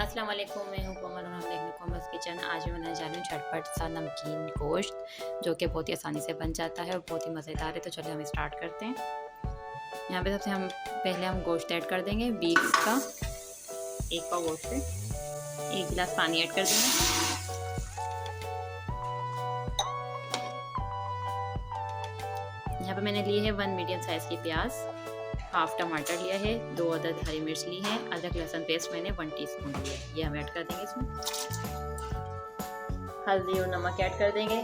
अस्सलाम वालेकुम, मैं हूँ कोमल और हम देख रहे हैं कोमल्स किचन। आज मैं बनाने जा रही हूँ झटपट सा नमकीन गोश्त, जो कि बहुत ही आसानी से बन जाता है और बहुत ही मज़ेदार है। तो चलिए हम स्टार्ट करते हैं। यहाँ पे सबसे हम पहले गोश्त ऐड कर देंगे बीफ का। 1 पाव गोश्त है, 1 गिलास पानी ऐड कर देंगे। यहाँ पे मैंने लिए है 1 मीडियम साइज़ की प्याज, हाफ टमाटर लिया है, 2 अदद हरी मिर्च ली है, अदरक लहसुन पेस्ट मैंने 1 टीस्पून लिया है। ये हम ऐड कर देंगे इसमें। हल्दी और नमक ऐड कर देंगे।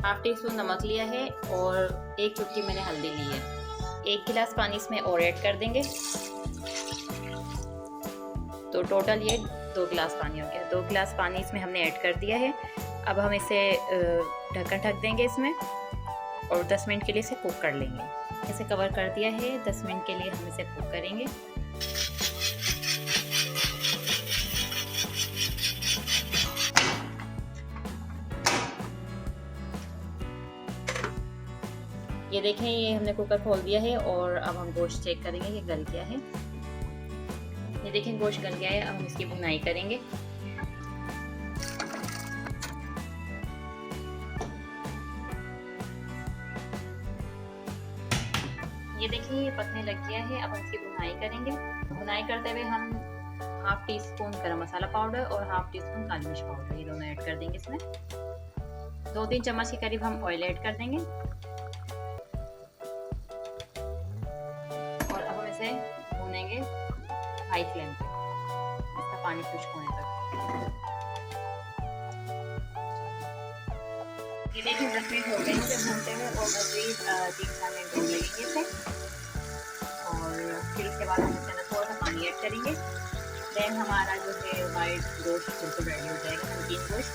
हाफ टी स्पून नमक लिया है और 1 चुटकी मैंने हल्दी ली है। 1 गिलास पानी इसमें और ऐड कर देंगे, तो टोटल ये 2 गिलास पानी हो गया। 2 गिलास पानी इसमें हमने ऐड कर दिया है। अब हम इसे ढक्कन ढक देंगे इसमें और 10 मिनट के लिए इसे कुक कर लेंगे। इसे कवर कर दिया है, 10 मिनट के लिए हम इसे कुक करेंगे। ये देखें, ये हमने कुकर खोल दिया है और अब हम गोश्त चेक करेंगे ये गल गया है। ये देखें गोश्त गल गया है। अब हम इसकी भुनाई करेंगे। ये देखिए ये पकने लग गया है। अब हम इसकी भुनाई करेंगे। भुनाई करते हुए हम हाफ टी स्पून गरम मसाला पाउडर और हाफ टी स्पून काली मिर्च पाउडर ये दोनों ऐड कर देंगे इसमें। 2-3 चम्मच के करीब हम ऑयल ऐड कर देंगे और अब हम इसे भूनेंगे हाई फ्लेम पे, इसका पानी खुश्क होने तक। ये देखिए 10 मिनट हो गए इसे भूनते हुए और मज़ीद 3-4 मिनट और लगेंगे इसे। और फिर इसके बाद हम इसके अंदर थोड़ा सा पानी ऐड करेंगे। देन हमारा जो है वाइट गोश्त बिल्कुल रेडी हो जाएगा, नमकीन गोश्त।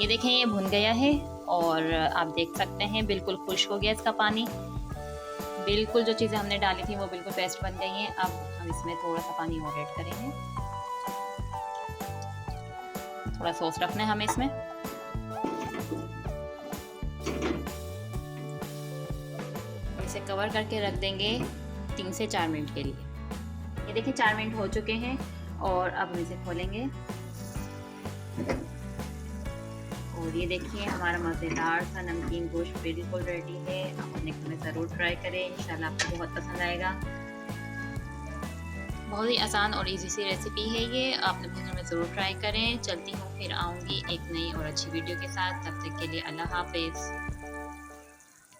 ये देखें ये भुन गया है और आप देख सकते हैं बिल्कुल खुश्क हो गया इसका पानी। बिल्कुल जो चीज़ें हमने डाली थी वो बिल्कुल पेस्ट बन गई हैं। अब हम इसमें थोड़ा सा पानी और ऐड करेंगे। थोड़ा सॉस रखना है हमें इसमें। इसे कवर करके रख देंगे 3 से 4 मिनट के लिए। ये देखिए 4 मिनट हो चुके हैं और अब हम इसे खोलेंगे। और ये देखिए हमारा मज़ेदार सा नमकीन गोश्त बिल्कुल रेडी है। आप अपने घर में ज़रूर ट्राई करें, इंशाल्लाह आपको बहुत पसंद आएगा। बहुत ही आसान और इजी सी रेसिपी है ये, आप अपने घर में ज़रूर ट्राई करें। चलती हूँ, फिर आऊँगी एक नई और अच्छी वीडियो के साथ। तब तक के लिए अल्लाह हाफिज़।